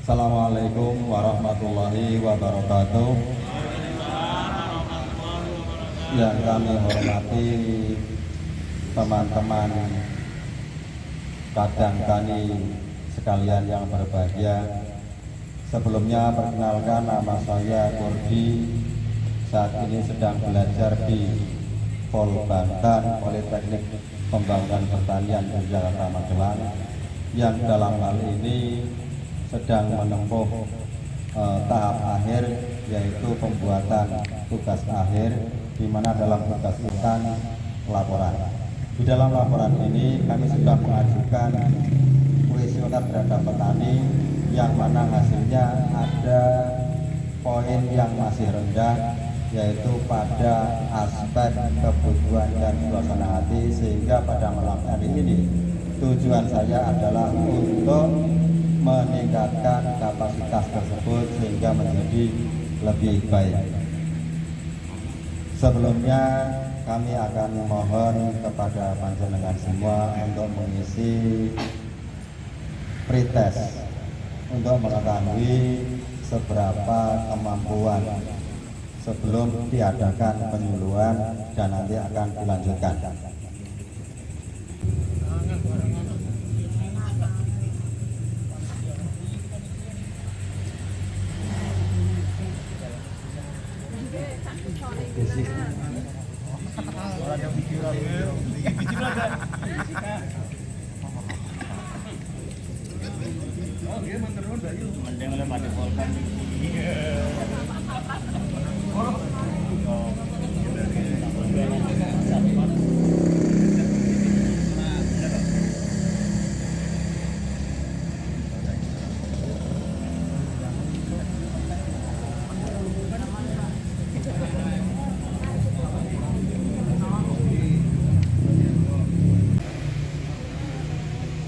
Assalamualaikum warahmatullahi wabarakatuh. Yang kami hormati teman-teman kadang tani sekalian yang berbahagia. Sebelumnya perkenalkan, nama saya Kurdi. Saat ini sedang belajar di Polbantan Politeknik Pembangunan Pertanian di Jakarta Magelang, yang dalam hal ini sedang menempuh tahap akhir, yaitu pembuatan tugas akhir, di mana dalam tugas hutan laporan. Di dalam laporan ini kami sudah mengajukan kuesioner terhadap petani, yang mana hasilnya ada poin yang masih rendah, yaitu pada aspek kebutuhan dan suasana hati, sehingga pada malam hari ini tujuan saya adalah untuk meningkatkan kapasitas tersebut sehingga menjadi lebih baik. Sebelumnya kami akan mohon kepada panjenengan semua untuk mengisi pretest untuk mengetahui seberapa kemampuan sebelum diadakan penyuluhan dan nanti akan dilanjutkan.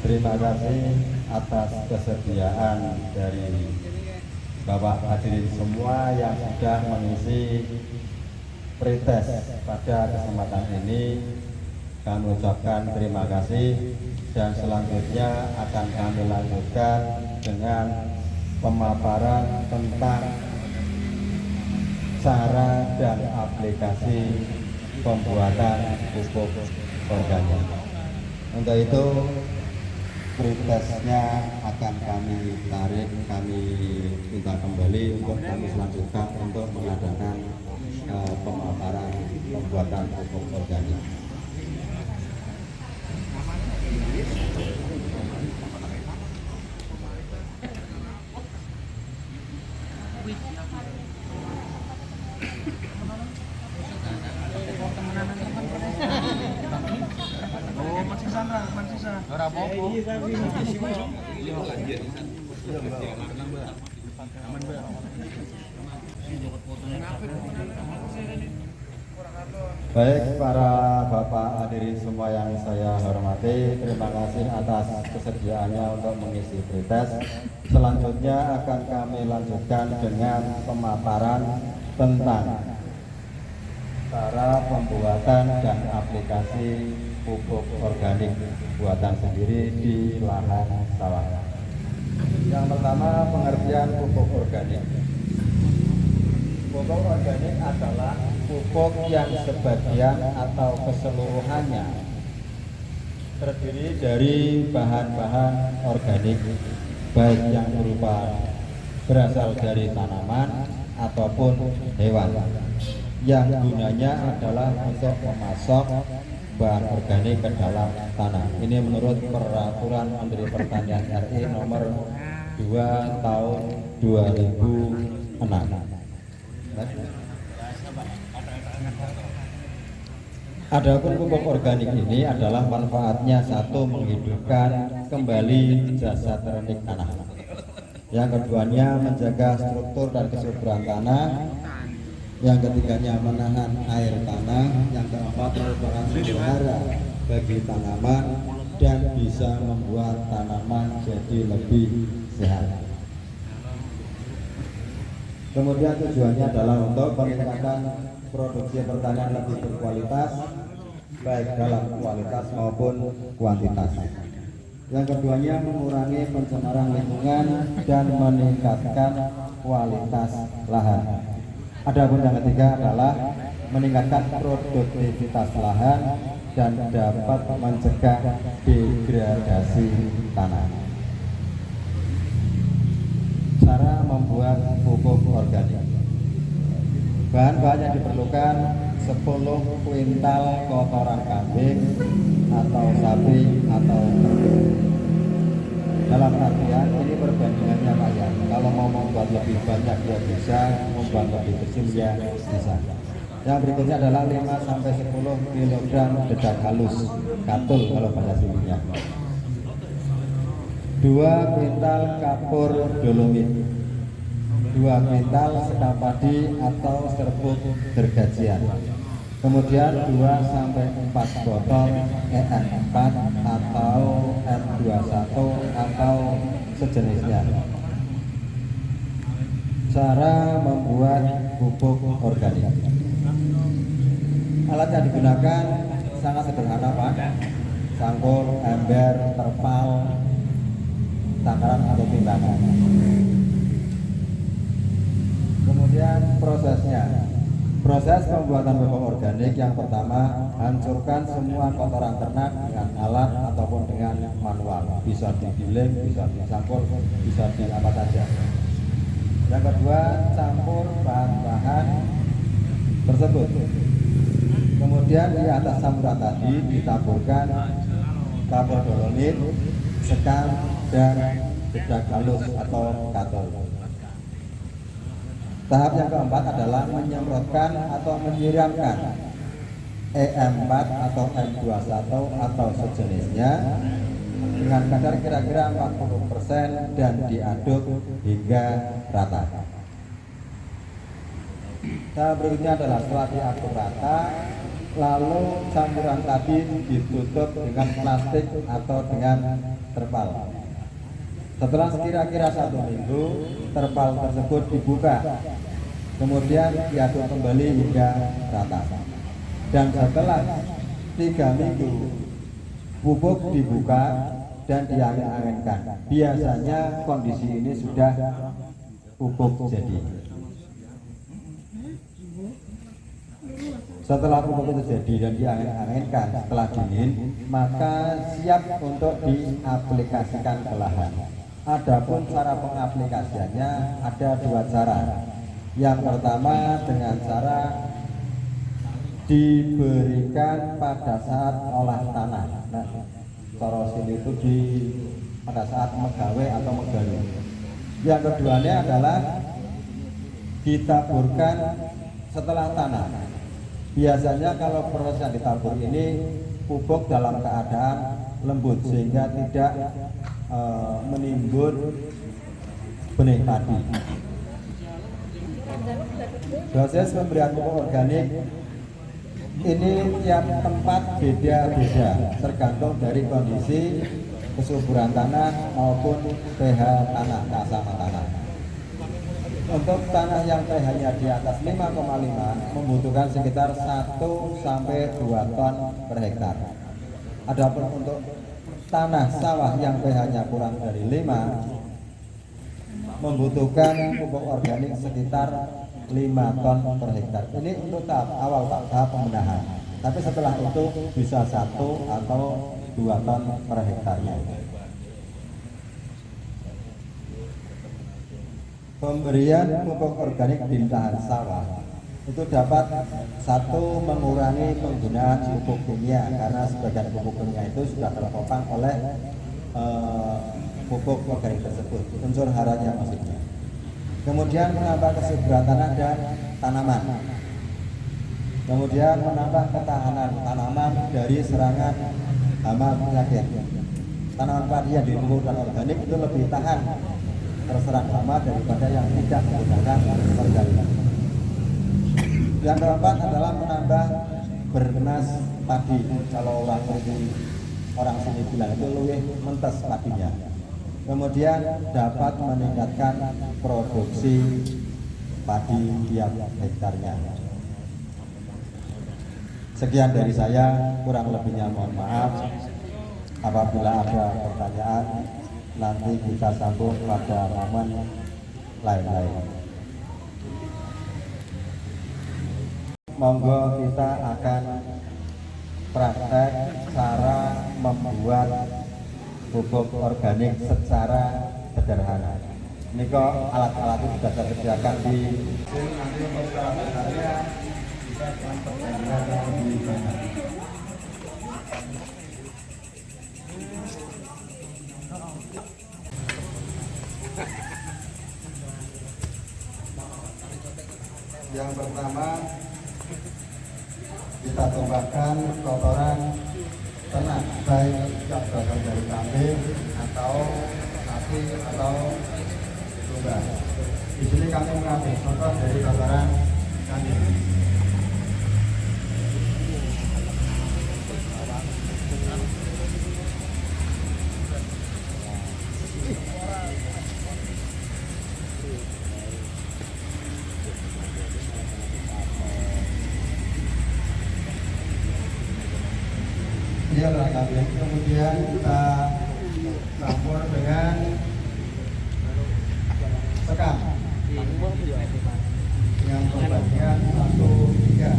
Terima kasih atas kesediaan dari Bapak hadirin semua yang sudah mengisi pretest pada kesempatan ini. Kami ucapkan terima kasih, dan selanjutnya akan kami lanjutkan dengan pemaparan tentang cara dan aplikasi pembuatan pupuk organik. Untuk itu pretestnya akan kami tarik, kami minta kembali untuk kami selanjutkan untuk mengadakan pemaparan pembuatan pupuk organik. Baik, para bapak hadirin semua yang saya hormati, terima kasih atas kesediaannya untuk mengisi pretest. Selanjutnya akan kami lanjutkan dengan pemaparan tentang cara pembuatan dan aplikasi pupuk organik buatan sendiri di lahan sawah. Yang pertama, pengertian pupuk organik. Pupuk organik adalah pupuk yang sebagian atau keseluruhannya terdiri dari bahan-bahan organik, baik yang berupa berasal dari tanaman ataupun hewan, yang gunanya adalah untuk memasok bahan organik ke dalam tanah. Ini menurut Peraturan Menteri Pertanian RI nomor 2 tahun 2006. Adapun pupuk organik ini adalah manfaatnya: satu, menghidupkan kembali zat organik tanah. Yang keduanya, menjaga struktur dan kesuburan tanah. Yang ketiganya, menahan air tanah. Yang keempat, merupakan pelihara bagi tanaman dan bisa membuat tanaman jadi lebih sehat. Kemudian tujuannya adalah untuk meningkatkan produksi pertanian lebih berkualitas, baik dalam kualitas maupun kuantitas. Yang keduanya mengurangi pencemaran lingkungan dan meningkatkan kualitas lahan. Adapun yang ketiga adalah meningkatkan produktivitas lahan dan dapat mencegah degradasi tanah. Cara membuat pupuk organik. Bahan-bahan yang diperlukan 10 kuintal kotoran kambing atau sapi atau kambing. Dalam artian ini perbandingannya Pak ya. Kalau mau membuat lebih banyak ya bisa, membuat lebih kecil ya bisa. Yang berikutnya adalah 5 sampai 10 kg dedak halus, katul kalau bahasa sininya. 2 kuintal kapur dolomit, 2 kuintal sekam padi atau serbuk gergajian. Kemudian 2 sampai 4 botol EN4 atau N21 atau sejenisnya. Cara membuat pupuk organik. Alat yang digunakan sangat sederhana Pak. Sangkur, ember, terpal, takaran atau timbangan. Kemudian prosesnya. Proses pembuatan pupuk organik yang pertama, hancurkan semua kotoran ternak dengan alat ataupun dengan manual. Bisa digiling, bisa dicampur, bisa di apa saja. Yang kedua, campur bahan-bahan tersebut. Kemudian di atas campuran tadi ditaburkan kapur dolomit, sekam, dan dedak halus atau katul. Tahap yang keempat adalah menyemprotkan atau menyiramkan EM4 atau M21 atau sejenisnya dengan kadar kira-kira 40% dan diaduk hingga rata. Tahap berikutnya adalah setelah diaduk rata, lalu campuran tadi ditutup dengan plastik atau dengan terpal. Setelah kira-kira 1 minggu, terpal tersebut dibuka, kemudian diaduk kembali hingga rata. Dan setelah 3 minggu, pupuk dibuka dan diangin-anginkan. Biasanya kondisi ini sudah pupuk jadi. Setelah pupuk itu jadi dan diangin-anginkan setelah dingin, maka siap untuk diaplikasikan ke lahan. Adapun cara pengaplikasiannya ada 2 cara. Yang pertama dengan cara diberikan pada saat olah tanah. Nah, cara sini itu pada saat megawe atau menggali. Yang keduanya adalah ditaburkan setelah tanah. Biasanya kalau proses yang ditabur ini pupuk dalam keadaan lembut sehingga tidak menimbun benih padi. Proses pemberian pupuk organik ini tiap tempat beda-beda tergantung dari kondisi kesuburan tanah maupun pH tanah, keasaman tanah. Untuk tanah yang pH-nya di atas 5,5 membutuhkan sekitar 1 sampai 2 ton per hektar. Adapun untuk tanah sawah yang pH-nya kurang dari 5 membutuhkan pupuk organik sekitar 5 ton per hektar. Ini untuk tahap awal, tahap pembenahan. Tapi setelah itu bisa 1 atau 2 ton per hektarnya. Pemberian pupuk organik di lahan sawah itu dapat 1 mengurangi penggunaan pupuk kimia karena sebagian pupuk kimia itu sudah tertopang oleh pupuk organik tersebut, unsur haranya maksudnya. Kemudian menambah kesuburan tanah dan tanaman. Kemudian menambah ketahanan tanaman dari serangan hama penyakit. Tanaman padi yang dipupuk dan organik itu lebih tahan terserang hama daripada yang tidak menggunakan organik. Yang keempat adalah menambah bernas padi. Kalau orang sini bilang itu lebih mentes padinya. Kemudian dapat meningkatkan produksi padi tiap hektarnya. Sekian dari saya, kurang lebihnya mohon maaf. Apabila ada pertanyaan, nanti kita sambung pada momen lain-lain. Monggo kita akan praktek cara membuat pupuk organik secara sederhana. Ini kok alat-alat itu sudah saya sediakan di nanti untuk secara besarnya kita akan perjanjian yang lebih banyak. Yang pertama, kita tambahkan kotoran ternak, baik yang berasal dari kambing atau sapi atau domba. Di sini kami mengambil contoh dari kotoran kambing. Dia kambing, kemudian kita campur dengan sekam dengan pembagian 1/3.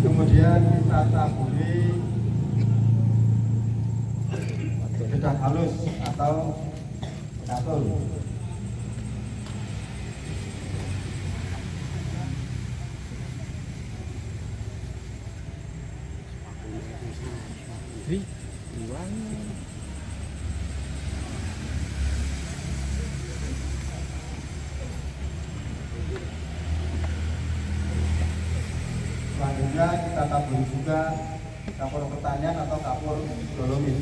Kemudian kita taburi gedang halus atau katul. Selanjutnya kita taburi juga kapur pertanian atau kapur dolomit.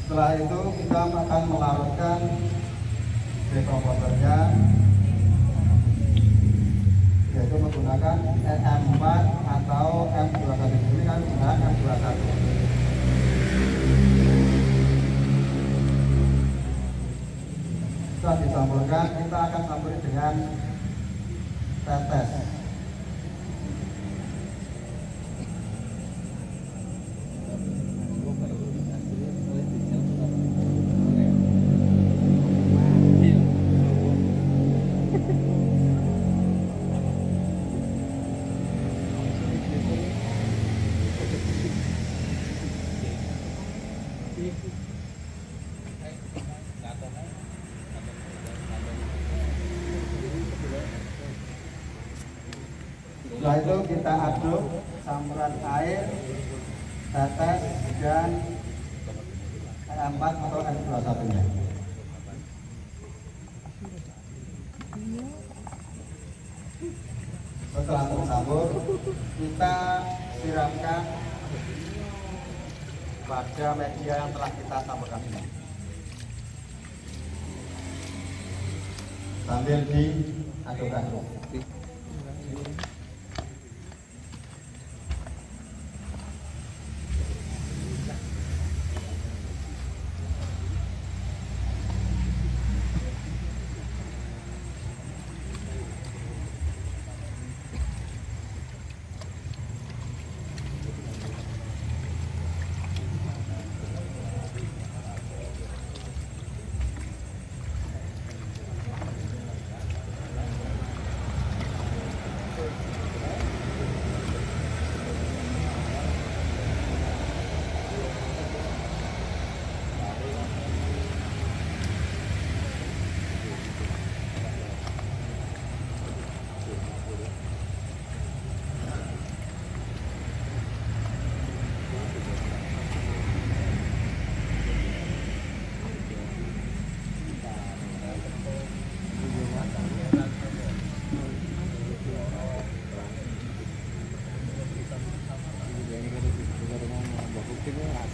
Setelah itu kita akan melarutkan dekomposernya, yaitu menggunakan M4 atau M21. Ini kan menggunakan M21. Setelah dicampurkan, kita akan campuri dengan tetes. Setelah itu kita aduk campuran air, tetes, dan M4 atau M21-nya. Setelah tercampur, kita siramkan pada media yang telah kita campurkan ini, sambil diaduk-aduk.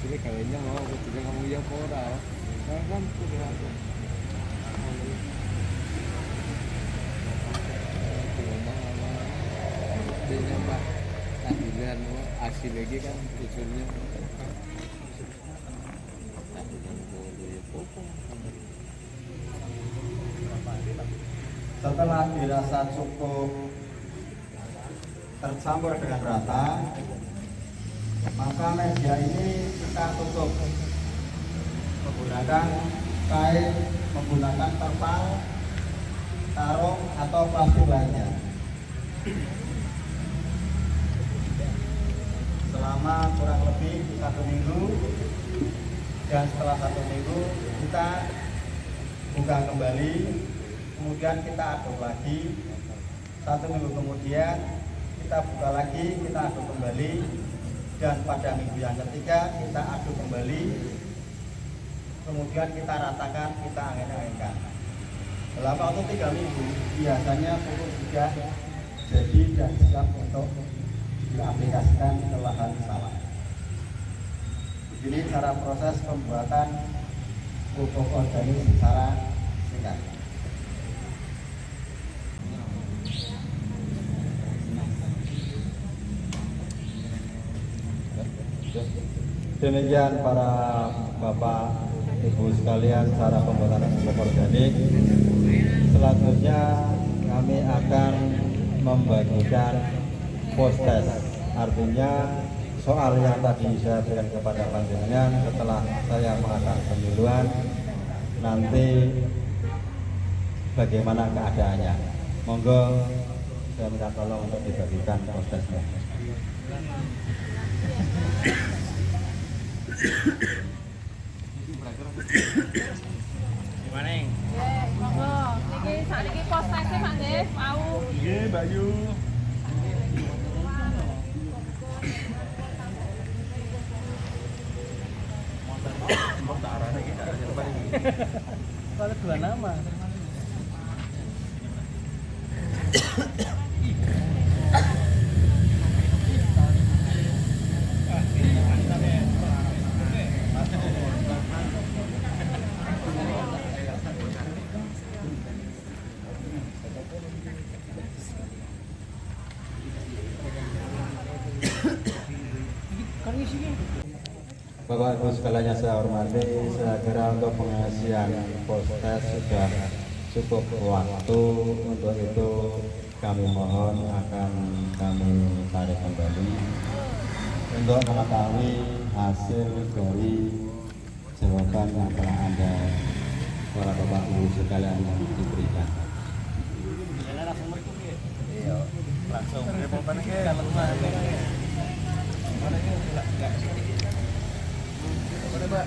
Hasilnya kayaknya mau ketika kamu yang moral kan sudah ada dia mbak tahlilan hasil lagi kan tujuannya setelah dirasa cukup tercampur dengan rata, maka meja ini kita tutup menggunakan kain, menggunakan terpal, karung atau plastik lainnya. Selama kurang lebih 1 minggu, dan setelah 1 minggu kita buka kembali, kemudian kita aduk lagi. 1 minggu kemudian kita buka lagi, kita aduk kembali, dan pada minggu yang ketiga kita aduk kembali, kemudian kita ratakan, kita angin-anginkan. Selama waktu 3 minggu biasanya pupuk sudah jadi dan siap untuk diaplikasikan ke lahan sawah. Begini cara proses pembuatan pupuk organik secara singkat. Demikian para Bapak Ibu sekalian cara pembuatan pupuk organik. Selanjutnya kami akan membagikan post-test, artinya soal yang tadi saya berikan kepada panjenengan setelah saya mengadakan pemiluan, nanti bagaimana keadaannya. Monggo saya minta tolong untuk dibagikan post-testnya. Gimana, Eng? Monggo, niki sakniki post-test Pak Nggih, mau. Nggih, Mbak Yu. kalau 2 nama Bapak Ibu sekalian yang saya hormati, saya kira untuk pengisian post-test sudah cukup waktu. Untuk itu kami mohon akan kami tarik kembali untuk mengetahui hasil dari jawaban yang telah Anda para Bapak Ibu sekalian diberikan. Langsung mau mana ke? Kalau mana Pak?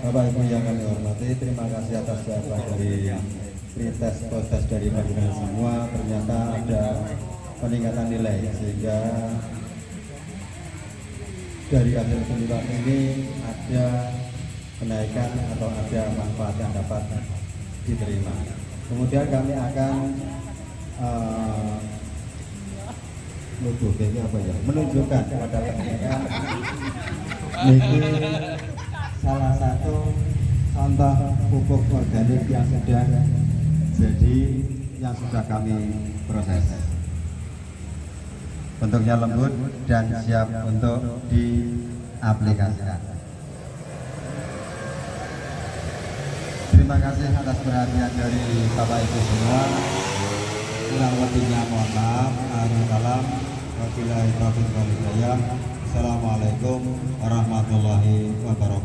Bapak Ibu yang kami hormati, terima kasih atas jawaban dari pretest post-test dari panjenengan semua. Ternyata ada peningkatan nilai sehingga dari hasil penilaian ini ada kenaikan atau ada manfaat yang dapat diterima. Kemudian kami akan menunjukkan kepada teman-teman ini salah satu contoh pupuk organik yang sudah jadi, yang sudah kami proses. Bentuknya lembut dan siap untuk diaplikasikan. Terima kasih atas perhatian dari Bapak Ibu semua. Kurang lebihnya mohon maaf. Salam. Wabillahi taufiq wal hidayah. Assalamualaikum warahmatullahi wabarakatuh.